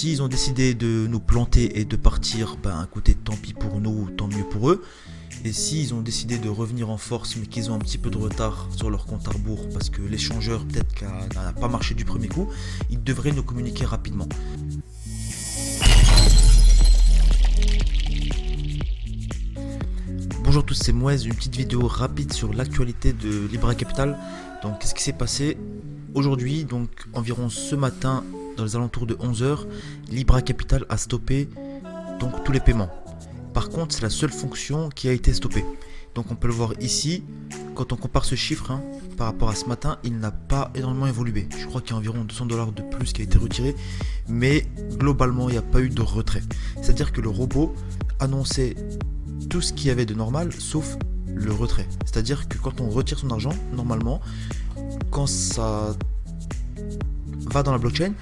S'ils ont décidé de nous planter et de partir, ben écoutez, tant pis pour nous, tant mieux pour eux. Et s'ils ont décidé de revenir en force mais qu'ils ont un petit peu de retard sur leur compte à rebours parce que l'échangeur peut-être qu'il n'a pas marché du premier coup, ils devraient nous communiquer rapidement. Bonjour à tous, c'est Mouez, une petite vidéo rapide sur l'actualité de Libra Capital. Donc qu'est-ce qui s'est passé aujourd'hui? Donc environ ce matin, dans les alentours de 11h, Libra Capital a stoppé donc tous les paiements. Par contre, c'est la seule fonction qui a été stoppée. Donc on peut le voir ici, quand on compare ce chiffre par rapport à ce matin, il n'a pas énormément évolué. Je crois qu'il y a environ $200 de plus qui a été retiré, mais globalement, il n'y a pas eu de retrait. C'est-à-dire que le robot annonçait tout ce qu'il y avait de normal, sauf le retrait. C'est-à-dire que quand on retire son argent, normalement, quand ça va dans la blockchain,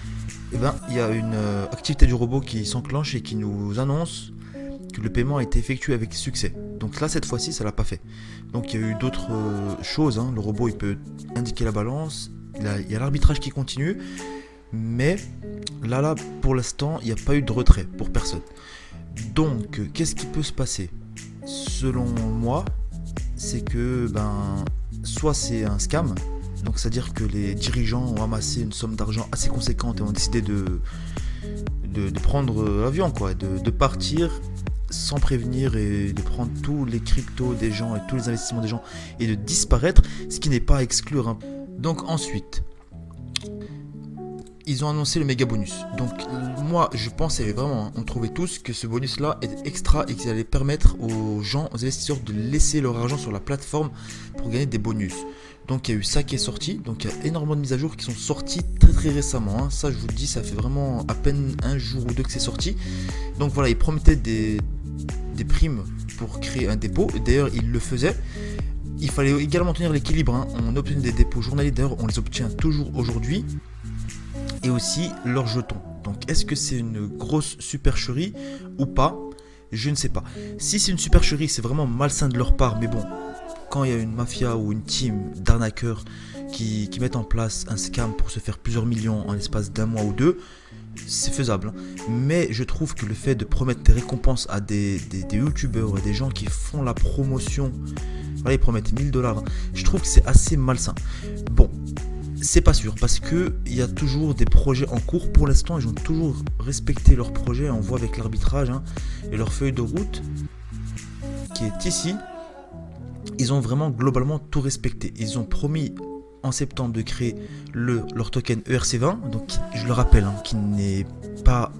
eh ben, il y a une activité du robot qui s'enclenche et qui nous annonce que le paiement a été effectué avec succès. Donc là, cette fois-ci, ça l'a pas fait. Donc il y a eu d'autres choses. Le robot, il peut indiquer la balance. Il y a l'arbitrage qui continue. Mais là, pour l'instant, il n'y a pas eu de retrait pour personne. Donc, qu'est-ce qui peut se passer? Selon moi, c'est que soit c'est un scam. Donc c'est-à-dire que les dirigeants ont amassé une somme d'argent assez conséquente et ont décidé de prendre l'avion, de partir sans prévenir et de prendre tous les cryptos des gens et tous les investissements des gens et de disparaître, ce qui n'est pas à exclure. Donc ensuite, ils ont annoncé le méga bonus. Donc moi je pensais vraiment, on trouvait tous que ce bonus là était extra et qu'il allait permettre aux gens, aux investisseurs de laisser leur argent sur la plateforme pour gagner des bonus. Donc il y a eu ça qui est sorti, donc il y a énormément de mises à jour qui sont sorties très récemment. Ça je vous le dis, ça fait vraiment à peine un jour ou deux que c'est sorti. Donc voilà, ils promettaient des primes pour créer un dépôt. D'ailleurs ils le faisaient. Il fallait également tenir l'équilibre. On obtenait des dépôts journaliers, d'ailleurs on les obtient toujours aujourd'hui. Et aussi leurs jetons. Donc est-ce que c'est une grosse supercherie ou pas? Je ne sais pas. Si c'est une supercherie, c'est vraiment malsain de leur part, mais bon, quand il y a une mafia ou une team d'arnaqueurs qui mettent en place un scam pour se faire plusieurs millions en l'espace d'un mois ou deux, c'est faisable. Mais je trouve que le fait de promettre des récompenses à des youtubeurs et des gens qui font la promotion, voilà, ils promettent $1000, je trouve que c'est assez malsain. Bon, c'est pas sûr parce que il y a toujours des projets en cours. Pour l'instant, ils ont toujours respecté leurs projets. On voit avec l'arbitrage et leur feuille de route qui est ici. Ils ont vraiment globalement tout respecté. Ils ont promis en septembre de créer leur token ERC20. Donc je le rappelle, qui n'est pas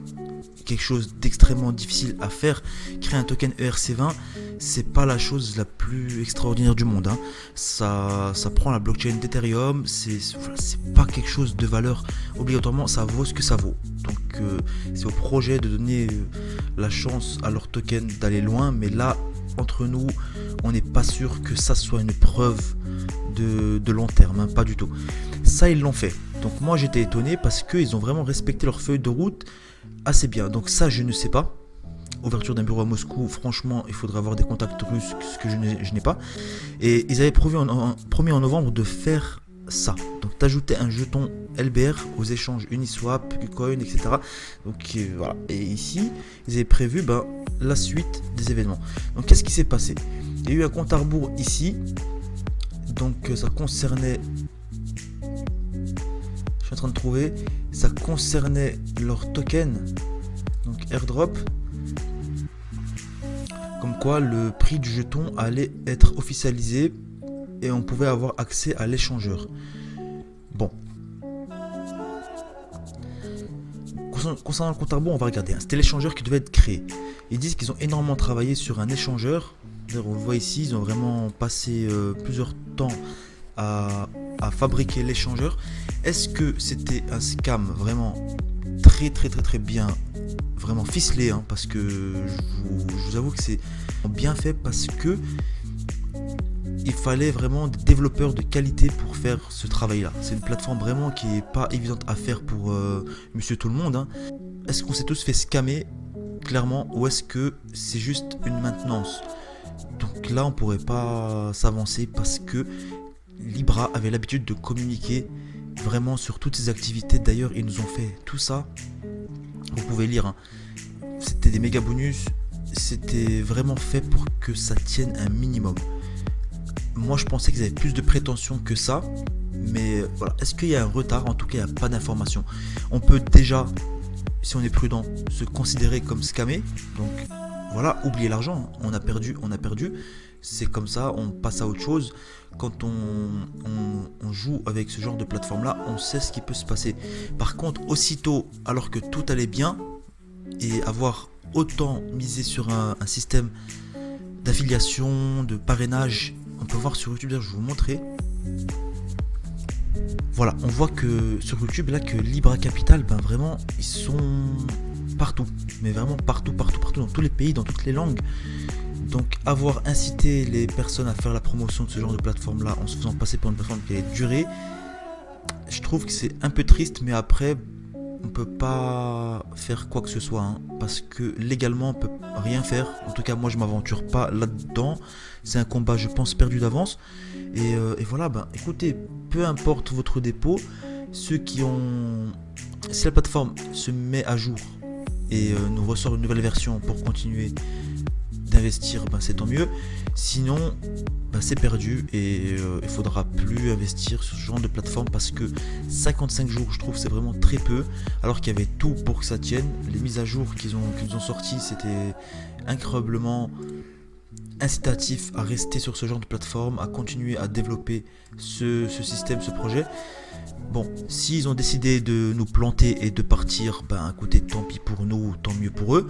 quelque chose d'extrêmement difficile à faire. Créer un token ERC20, c'est pas la chose la plus extraordinaire du monde. Ça prend la blockchain d'Ethereum, c'est pas quelque chose de valeur obligatoirement, ça vaut ce que ça vaut. Donc c'est au projet de donner la chance à leur token d'aller loin, mais là, entre nous, on n'est pas sûr que ça soit une preuve de long terme, pas du tout. Ça, ils l'ont fait. Donc moi, j'étais étonné parce qu'ils ont vraiment respecté leur feuille de route assez bien. Donc ça, je ne sais pas. Ouverture d'un bureau à Moscou, franchement, il faudrait avoir des contacts russes, ce que je n'ai pas. Et ils avaient promis en novembre de faire ça. Donc d'ajouter un jeton LBR aux échanges Uniswap, KuCoin, etc. Donc voilà. Et ici, ils avaient prévu la suite des événements. Donc qu'est-ce qui s'est passé? Il y a eu un compte à rebours ici. Donc ça concernait... Je suis en train de trouver. Ça concernait leur token. Donc airdrop. Comme quoi le prix du jeton allait être officialisé et on pouvait avoir accès à l'échangeur. Bon. Concernant le compte à rebours, on va regarder. C'était l'échangeur qui devait être créé. Ils disent qu'ils ont énormément travaillé sur un échangeur. D'ailleurs, on le voit ici, ils ont vraiment passé plusieurs temps à fabriquer l'échangeur. Est-ce que c'était un scam vraiment très bien, vraiment ficelé, parce que je vous avoue que c'est bien fait parce que il fallait vraiment des développeurs de qualité pour faire ce travail là. C'est une plateforme vraiment qui est pas évidente à faire pour monsieur tout le monde. Est-ce qu'on s'est tous fait scammer clairement, ou est-ce que c'est juste une maintenance? Donc là on pourrait pas s'avancer parce que Libra avait l'habitude de communiquer vraiment sur toutes ses activités. D'ailleurs ils nous ont fait tout ça. Vous pouvez pouvez lire, hein. C'était des méga bonus, c'était vraiment fait pour que ça tienne un minimum. Moi je pensais qu'ils avaient plus de prétentions que ça, mais voilà, est-ce qu'il y a un retard? En tout cas il n'y a pas d'information. On peut déjà, si on est prudent, se considérer comme scamé, donc voilà, oubliez l'argent, on a perdu, c'est comme ça, on passe à autre chose. Quand on joue avec ce genre de plateforme là, on sait ce qui peut se passer. Par contre, aussitôt, alors que tout allait bien, et avoir autant misé sur un système d'affiliation, de parrainage, on peut voir sur YouTube, je vais vous montrer. Voilà, on voit que sur YouTube là que Libra Capital, ben vraiment ils sont partout, mais vraiment partout, dans tous les pays, dans toutes les langues. Donc avoir incité les personnes à faire la promotion de ce genre de plateforme là en se faisant passer pour une plateforme qui allait durer, je trouve que c'est un peu triste, mais après on peut pas faire quoi que ce soit, hein, parce que légalement on peut rien faire. En tout cas moi je m'aventure pas là-dedans, c'est un combat je pense perdu d'avance. Et voilà, ben écoutez, peu importe votre dépôt, ceux qui ont, si la plateforme se met à jour et nous ressort une nouvelle version pour continuer d'investir, ben c'est tant mieux. Sinon ben c'est perdu et il faudra plus investir sur ce genre de plateforme, parce que 55 jours je trouve c'est vraiment très peu, alors qu'il y avait tout pour que ça tienne. Les mises à jour qu'ils ont sorties, c'était incroyablement incitatif à rester sur ce genre de plateforme, à continuer à développer ce système, ce projet. Bon, s'ils ont décidé de nous planter et de partir, ben écoutez, tant pis pour nous, tant mieux pour eux.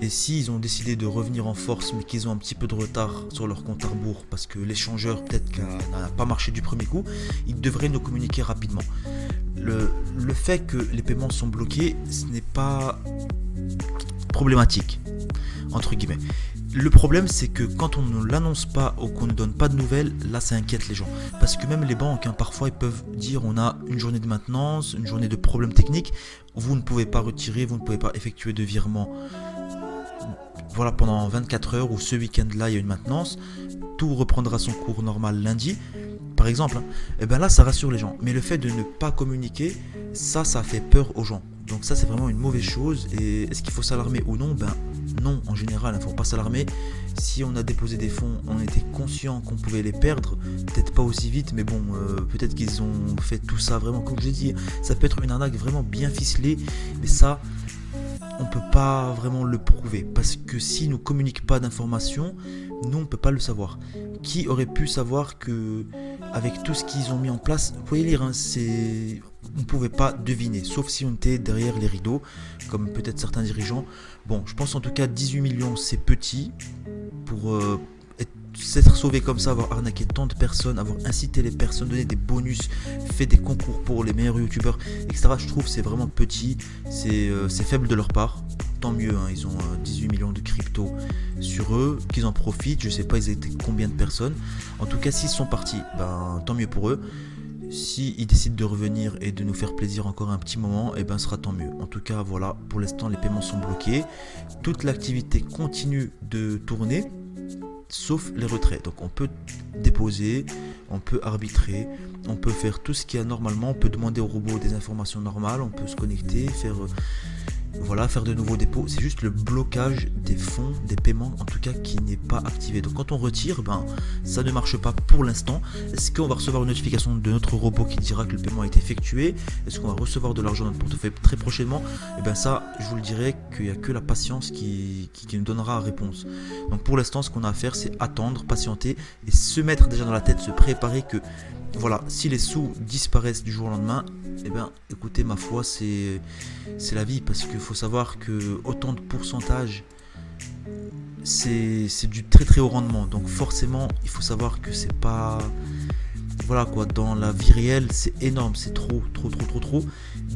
Et s'ils ont décidé de revenir en force, mais qu'ils ont un petit peu de retard sur leur compte à rebours, parce que l'échangeur peut-être qu'il n'a pas marché du premier coup, ils devraient nous communiquer rapidement. Le fait que les paiements sont bloqués, ce n'est pas problématique, entre guillemets. Le problème, c'est que quand on ne l'annonce pas ou qu'on ne donne pas de nouvelles, là ça inquiète les gens. Parce que même les banques, hein, parfois ils peuvent dire on a une journée de maintenance, une journée de problèmes techniques, vous ne pouvez pas retirer, vous ne pouvez pas effectuer de virement. Voilà, pendant 24 heures ou ce week-end-là il y a une maintenance, tout reprendra son cours normal lundi, par exemple, hein. Et bien là ça rassure les gens. Mais le fait de ne pas communiquer, ça fait peur aux gens. Donc ça c'est vraiment une mauvaise chose. Et est-ce qu'il faut s'alarmer ou non? Ben non, en général, il ne faut pas s'alarmer. Si on a déposé des fonds, on était conscient qu'on pouvait les perdre, peut-être pas aussi vite, mais bon, peut-être qu'ils ont fait tout ça vraiment, comme je l'ai dit, ça peut être une arnaque vraiment bien ficelée, mais ça, on peut pas vraiment le prouver, parce que s'ils ne nous communiquent pas d'informations, nous on peut pas le savoir. Qui aurait pu savoir que, avec tout ce qu'ils ont mis en place, vous pouvez lire, hein, on ne pouvait pas deviner, sauf si on était derrière les rideaux, comme peut-être certains dirigeants. Bon, je pense en tout cas 18 millions c'est petit pour s'être sauvé comme ça, avoir arnaqué tant de personnes, avoir incité les personnes, donné des bonus, fait des concours pour les meilleurs youtubeurs, etc. Je trouve c'est vraiment petit, c'est faible de leur part. Tant mieux, hein, ils ont 18 millions de crypto sur eux, qu'ils en profitent. Je sais pas ils étaient combien de personnes. En tout cas s'ils sont partis, ben tant mieux pour eux. S'ils décident de revenir et de nous faire plaisir encore un petit moment, et ben ce sera tant mieux. En tout cas voilà, pour l'instant les paiements sont bloqués, toute l'activité continue de tourner, sauf les retraits. Donc on peut déposer, on peut arbitrer, on peut faire tout ce qu'il y a normalement, on peut demander au robot des informations normales, on peut se connecter, faire de nouveaux dépôts. C'est juste le blocage des fonds, des paiements en tout cas, qui n'est pas activé. Donc quand on retire, ben ça ne marche pas pour l'instant. Est-ce qu'on va recevoir une notification de notre robot qui dira que le paiement a été effectué? Est-ce qu'on va recevoir de l'argent dans notre portefeuille très prochainement? Et ben ça, je vous le dirai qu'il n'y a que la patience qui nous donnera réponse. Donc pour l'instant, ce qu'on a à faire, c'est attendre, patienter et se mettre déjà dans la tête, se préparer que voilà, si les sous disparaissent du jour au lendemain, eh bien écoutez, ma foi, c'est la vie, parce qu'il faut savoir que autant de pourcentage, c'est du très très haut rendement. Donc forcément, il faut savoir que c'est pas, voilà quoi, dans la vie réelle, c'est énorme, c'est trop.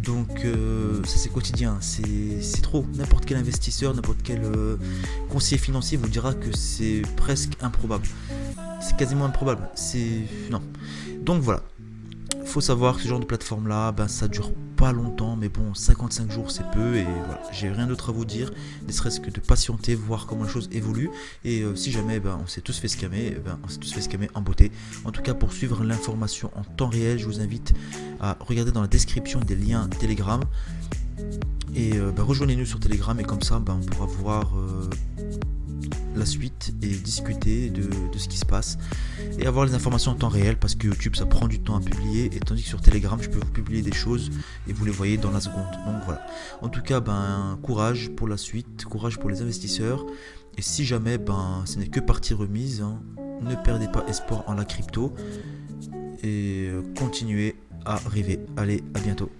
Donc ça c'est quotidien, c'est trop. N'importe quel investisseur, n'importe quel conseiller financier vous dira que c'est presque improbable. C'est quasiment improbable. Non. Donc voilà. Faut savoir que ce genre de plateforme là, ben ça dure pas longtemps, mais bon, 55 jours c'est peu, et voilà, j'ai rien d'autre à vous dire, ne serait-ce que de patienter, voir comment les choses évoluent, et si jamais on s'est tous fait scammer, on s'est tous fait scammer en beauté. En tout cas, pour suivre l'information en temps réel, je vous invite à regarder dans la description des liens Telegram. Et rejoignez-nous sur Telegram et comme ça on pourra voir la suite et discuter de ce qui se passe et avoir les informations en temps réel, parce que YouTube ça prend du temps à publier, et tandis que sur Telegram je peux vous publier des choses et vous les voyez dans la seconde. Donc voilà, en tout cas courage pour la suite, courage pour les investisseurs, et si jamais ce n'est que partie remise, hein, ne perdez pas espoir en la crypto et continuez à rêver. Allez, à bientôt.